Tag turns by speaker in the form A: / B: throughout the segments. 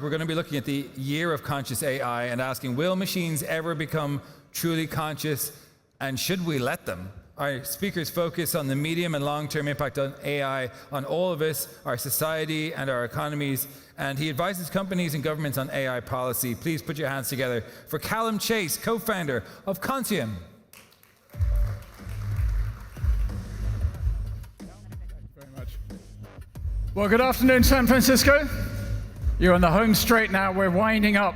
A: We're going to be looking at the year of conscious AI and asking, will machines ever become truly conscious, and should we let them? Our speakers focus on the medium and long-term impact on AI on all of us, our society and our economies, and he advises companies and governments on AI policy. Please put your hands together for Callum Chase, co-founder of Contium.
B: Very much. Well, good afternoon, San Francisco. You're on the home straight now. We're winding up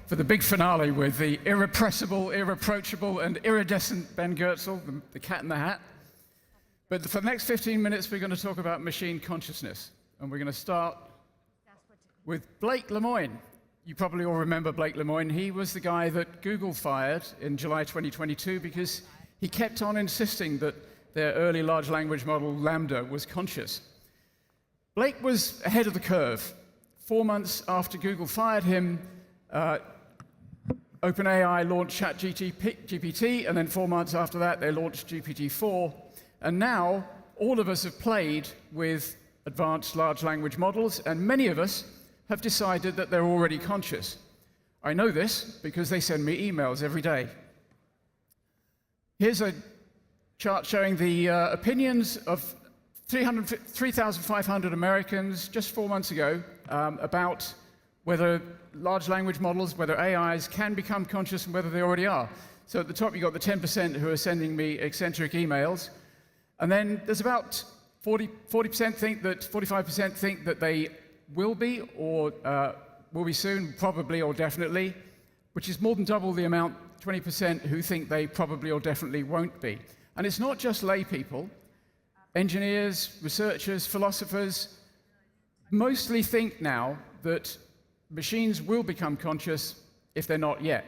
B: for the big finale with the irrepressible, irreproachable, and iridescent Ben Goertzel, the cat in the hat. But for the next 15 minutes, we're going to talk about machine consciousness. And we're going to start with Blake Lemoine. You probably all remember Blake Lemoine. He was the guy that Google fired in July 2022 because he kept on insisting that their early large language model, LaMDA, was conscious. Blake was ahead of the curve. 4 months after Google fired him, OpenAI launched ChatGPT, and then 4 months after that, they launched GPT-4. And now, all of us have played with advanced large language models, and many of us have decided that they're already conscious. I know this because they send me emails every day. Here's a chart showing the opinions of 3,500 Americans just 4 months ago about whether large language models, whether AIs can become conscious and whether they already are. So at the top, you've got the 10% who are sending me eccentric emails. And then there's about 40% think that, 45% think that they will be or will be soon, probably or definitely, which is more than double the amount, 20% who think they probably or definitely won't be. And it's not just lay people. Engineers, researchers, philosophers mostly think now that machines will become conscious if they're not yet.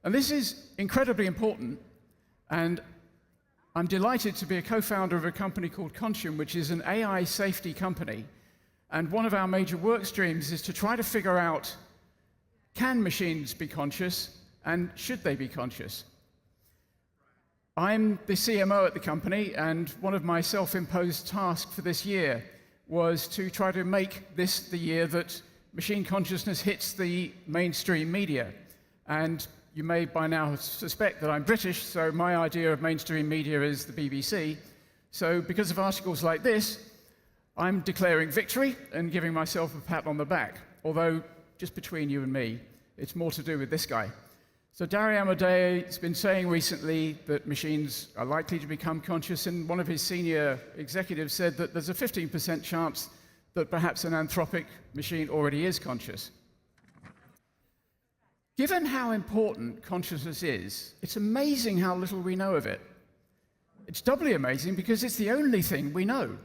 B: And this is incredibly important, and I'm delighted to be a co-founder of a company called Contium, which is an AI safety company. And one of our major work streams is to try to figure out, can machines be conscious, and should they be conscious? I'm the CMO at the company, and one of my self-imposed tasks for this year was to try to make this the year that machine consciousness hits the mainstream media. And you may by now suspect that I'm British, so my idea of mainstream media is the BBC. So because of articles like this, I'm declaring victory and giving myself a pat on the back. Although, just between you and me, it's more to do with this guy. So Dario Amodei has been saying recently that machines are likely to become conscious, and one of his senior executives said that there's a 15% chance that perhaps an anthropic machine already is conscious. Given how important consciousness is, it's amazing how little we know of it. It's doubly amazing because it's the only thing we know.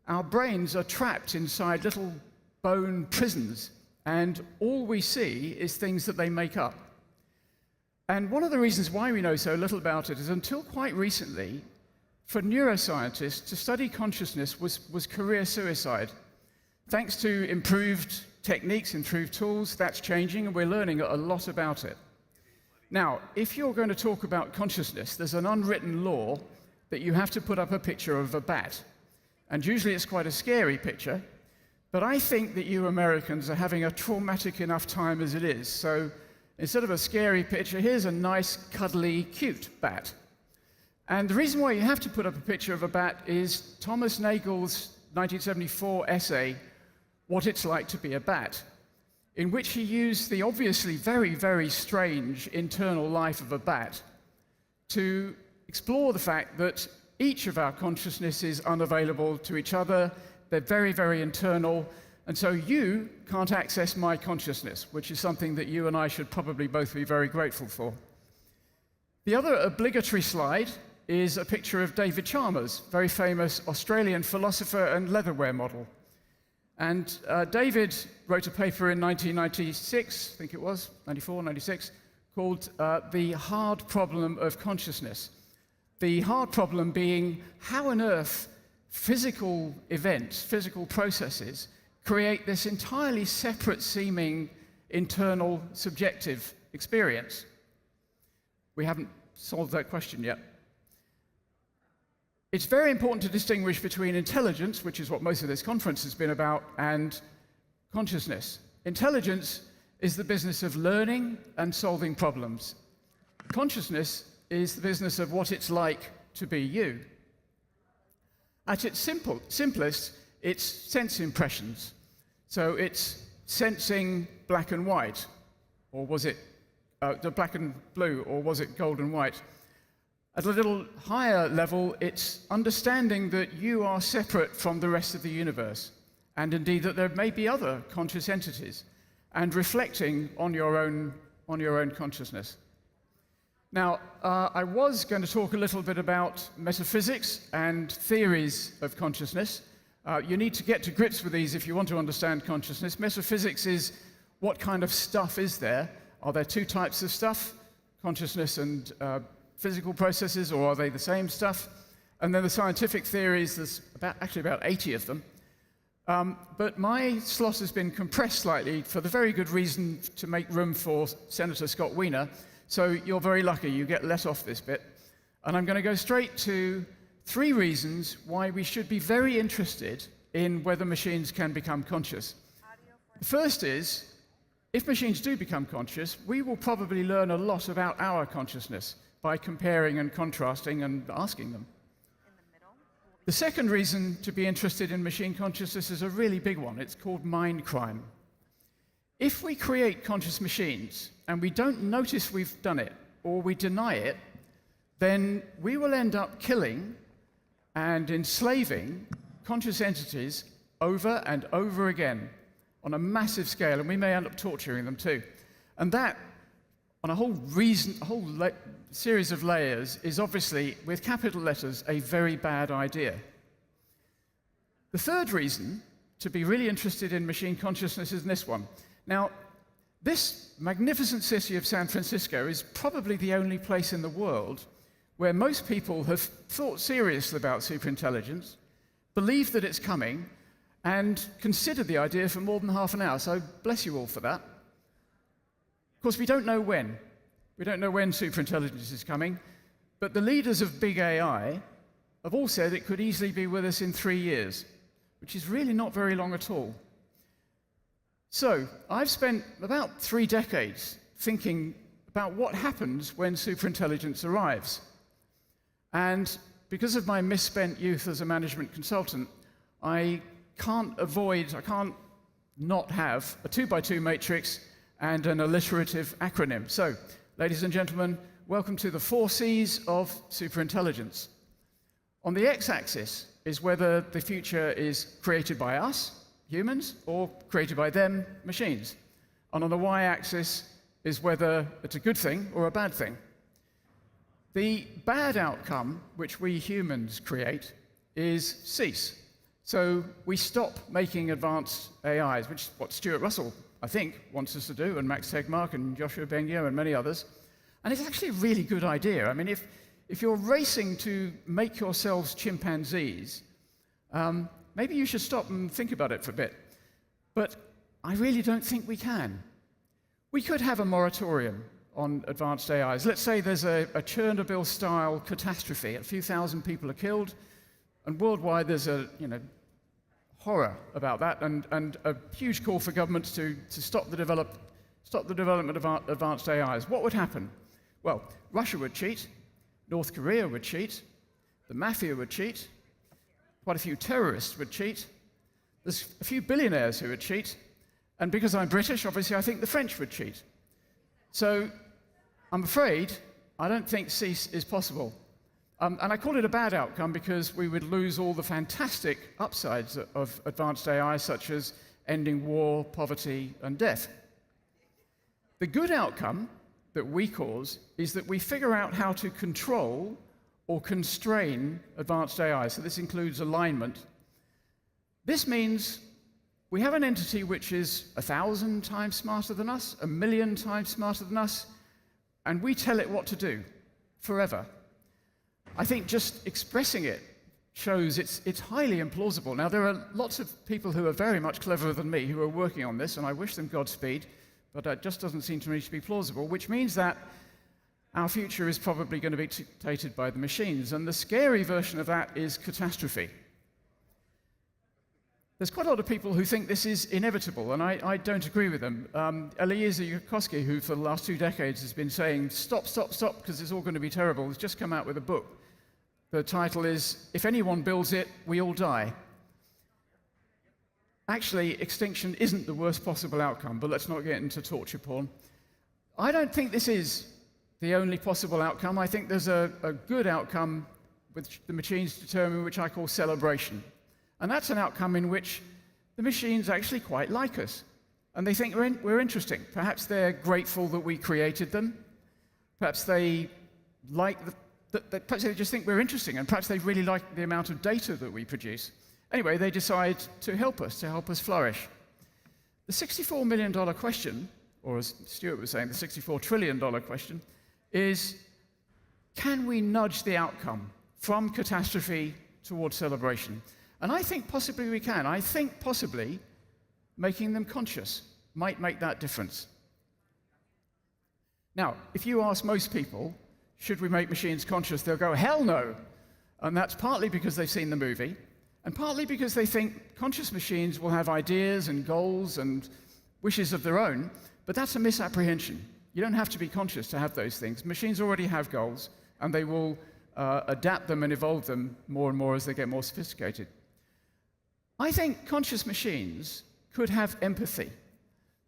B: Our brains are trapped inside little bone prisons, and all we see is things that they make up. And one of the reasons why we know so little about it is until quite recently, for neuroscientists, to study consciousness was career suicide. Thanks to improved techniques, improved tools, that's changing, and we're learning a lot about it. Now, if you're going to talk about consciousness, there's an unwritten law that you have to put up a picture of a bat. And usually it's quite a scary picture, but I think that you Americans are having a traumatic enough time as it is. So instead of a scary picture, here's a nice, cuddly, cute bat. And the reason why you have to put up a picture of a bat is Thomas Nagel's 1974 essay, What It's Like to Be a Bat, in which he used the obviously very, very strange internal life of a bat to explore the fact that each of our consciousness is unavailable to each other. They're very, very internal. And so you can't access my consciousness, which is something that you and I should probably both be very grateful for. The other obligatory slide is a picture of David Chalmers, very famous Australian philosopher and leatherware model. And David wrote a paper in 1996, I think it was, 94, 96, called The Hard Problem of Consciousness. The hard problem being how on earth physical events, physical processes, create this entirely separate seeming internal subjective experience. We haven't solved that question yet. It's very important to distinguish between intelligence, which is what most of this conference has been about, and consciousness. Intelligence is the business of learning and solving problems. Consciousness is the business of what it's like to be you. At its simplest, it's sense impressions. So it's sensing black and white, or was it the black and blue, or was it gold and white? At a little higher level, it's understanding that you are separate from the rest of the universe, and indeed that there may be other conscious entities, and reflecting on your own consciousness. Now, I was going to talk a little bit about metaphysics and theories of consciousness. You need to get to grips with these if you want to understand consciousness. Metaphysics is what kind of stuff is there? Are there two types of stuff, consciousness and physical processes, or are they the same stuff? And then the scientific theories, there's actually about 80 of them. But my slot has been compressed slightly for the very good reason to make room for Senator Scott Wiener. So you're very lucky, you get let off this bit. And I'm going to go straight to 3 reasons why we should be very interested in whether machines can become conscious. The first is, if machines do become conscious, we will probably learn a lot about our consciousness by comparing and contrasting and asking them. The second reason to be interested in machine consciousness is a really big one. It's called mind crime. If we create conscious machines and we don't notice we've done it, or we deny it, then we will end up killing and enslaving conscious entities over and over again on a massive scale, and we may end up torturing them too. And that, on a whole series of layers, is obviously, with capital letters, a very bad idea. The third reason to be really interested in machine consciousness is this one. Now, this magnificent city of San Francisco is probably the only place in the world where most people have thought seriously about superintelligence, believe that it's coming, and considered the idea for more than half an hour. So bless you all for that. Of course, we don't know when. We don't know when superintelligence is coming, but the leaders of big AI have all said it could easily be with us in 3 years, which is really not very long at all. So I've spent about 3 decades thinking about what happens when superintelligence arrives. And because of my misspent youth as a management consultant, I can't not have a 2x2 matrix and an alliterative acronym. So, ladies and gentlemen, welcome to the 4 C's of superintelligence. On the x-axis is whether the future is created by us, humans, or created by them, machines. And on the y-axis is whether it's a good thing or a bad thing. The bad outcome, which we humans create, is cease. So we stop making advanced AIs, which is what Stuart Russell, I think, wants us to do, and Max Tegmark and Joshua Bengio and many others. And it's actually a really good idea. I mean, if you're racing to make yourselves chimpanzees, maybe you should stop and think about it for a bit. But I really don't think we can. We could have a moratorium on advanced AIs. Let's say there's a Chernobyl-style catastrophe. A few thousand people are killed, and worldwide there's a horror about that, and a huge call for governments to stop the development of advanced AIs. What would happen? Well, Russia would cheat, North Korea would cheat, the mafia would cheat, quite a few terrorists would cheat, there's a few billionaires who would cheat, and because I'm British, obviously I think the French would cheat. So I'm afraid I don't think cease is possible. And I call it a bad outcome because we would lose all the fantastic upsides of advanced AI, such as ending war, poverty, and death. The good outcome that we cause is that we figure out how to control or constrain advanced AI. So this includes alignment. This means we have an entity which is 1,000 times smarter than us, 1,000,000 times smarter than us, and we tell it what to do forever. I think just expressing it shows it's highly implausible. Now, there are lots of people who are very much cleverer than me who are working on this, and I wish them Godspeed, but it just doesn't seem to me to be plausible, which means that our future is probably going to be dictated by the machines, and the scary version of that is catastrophe. There's quite a lot of people who think this is inevitable, and I don't agree with them. Eliezer Yudkowsky, who for the last 2 decades has been saying, stop, stop, stop, because it's all going to be terrible, has just come out with a book. The title is, If Anyone Builds It, We All Die. Actually, extinction isn't the worst possible outcome, but let's not get into torture porn. I don't think this is the only possible outcome. I think there's a good outcome which the machines determine, which I call celebration. And that's an outcome in which the machines actually quite like us. And they think we're interesting. Perhaps they're grateful that we created them. Perhaps they like perhaps they just think we're interesting, and perhaps they really like the amount of data that we produce. Anyway, they decide to help us flourish. The $64 million question, or as Stuart was saying, the $64 trillion question, is can we nudge the outcome from catastrophe towards celebration? And I think possibly we can. I think possibly making them conscious might make that difference. Now, if you ask most people, should we make machines conscious, they'll go, hell no. And that's partly because they've seen the movie, and partly because they think conscious machines will have ideas and goals and wishes of their own, but that's a misapprehension. You don't have to be conscious to have those things. Machines already have goals, and they will adapt them and evolve them more and more as they get more sophisticated. I think conscious machines could have empathy.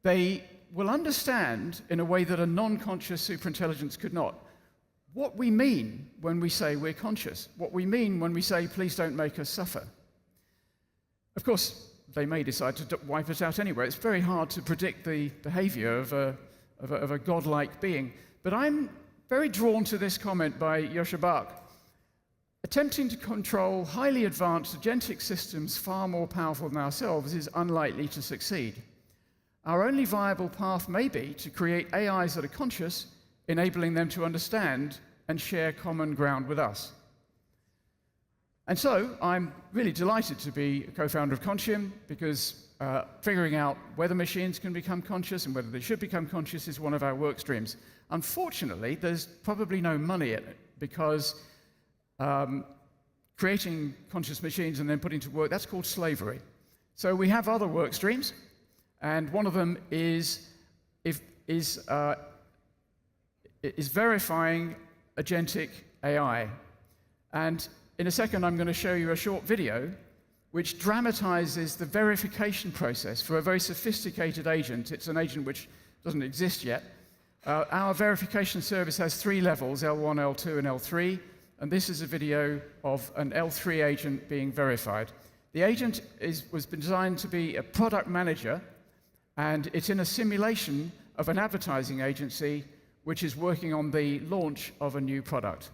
B: They will understand in a way that a non-conscious superintelligence could not what we mean when we say we're conscious, what we mean when we say, please don't make us suffer. Of course, they may decide to wipe us out anyway. It's very hard to predict the behavior of a godlike being. But I'm very drawn to this comment by Joscha Bach. Attempting to control highly advanced agentic systems far more powerful than ourselves is unlikely to succeed. Our only viable path may be to create AIs that are conscious, enabling them to understand and share common ground with us. And so I'm really delighted to be a co-founder of Conscium, because figuring out whether machines can become conscious and whether they should become conscious is one of our work streams. Unfortunately, there's probably no money in it, because creating conscious machines and then putting to work, that's called slavery. So we have other work streams, and one of them is verifying agentic AI. And in a second, I'm going to show you a short video which dramatizes the verification process for a very sophisticated agent. It's an agent which doesn't exist yet. Our verification service has 3 levels, L1, L2, and L3. And this is a video of an L3 agent being verified. The agent was designed to be a product manager, and it's in a simulation of an advertising agency which is working on the launch of a new product.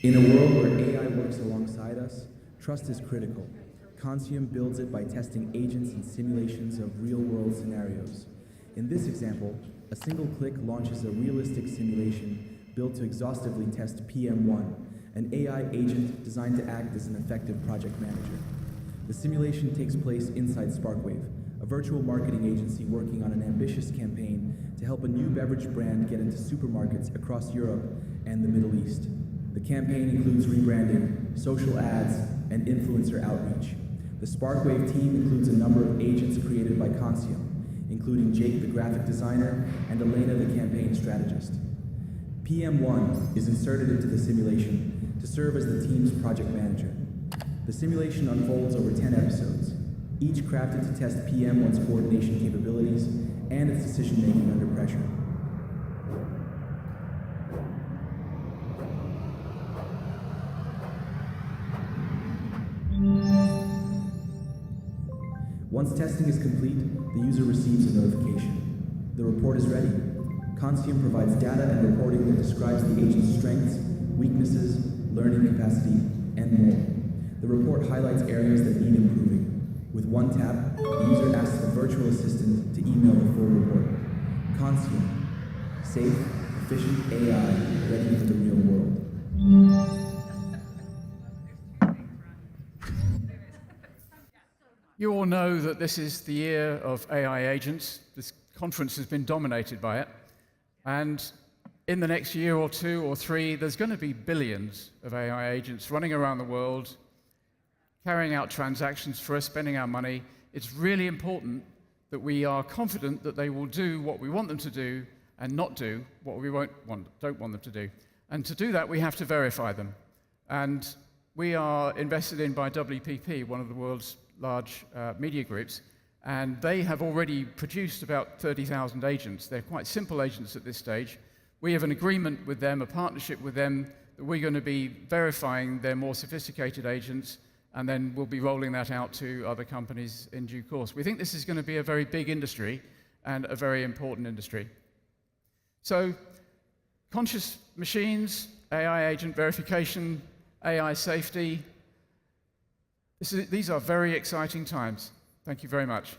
C: In a world where AI works alongside us, trust is critical. Conscium builds it by testing agents and simulations of real-world scenarios. In this example, a single click launches a realistic simulation built to exhaustively test PM1, an AI agent designed to act as an effective project manager. The simulation takes place inside Sparkwave, a virtual marketing agency working on an ambitious campaign to help a new beverage brand get into supermarkets across Europe and the Middle East. The campaign includes rebranding, social ads, and influencer outreach. The Sparkwave team includes a number of agents created by Conscium, including Jake, the graphic designer, and Elena, the campaign strategist. PM1 is inserted into the simulation to serve as the team's project manager. The simulation unfolds over 10 episodes, each crafted to test PM1's coordination capabilities and its decision-making under pressure. Once testing is complete, the user receives a notification. The report is ready. Conscium provides data and reporting that describes the agent's strengths, weaknesses, learning capacity, and more. The report highlights areas that need improving. With one tap, the user asks the virtual assistant to email the full report. Conscium, safe, efficient AI ready for the real world.
B: You all know that this is the year of AI agents. This conference has been dominated by it. And in the next year or 2 or 3, there's going to be billions of AI agents running around the world, carrying out transactions for us, spending our money. It's really important that we are confident that they will do what we want them to do and not do what we don't want them to do. And to do that, we have to verify them. And we are invested in by WPP, one of the world's large media groups, and they have already produced about 30,000 agents. They're quite simple agents at this stage. We have an agreement with them, a partnership with them, that we're going to be verifying their more sophisticated agents, and then we'll be rolling that out to other companies in due course. We think this is going to be a very big industry and a very important industry. So, conscious machines, AI agent verification, AI safety. These are very exciting times. Thank you very much.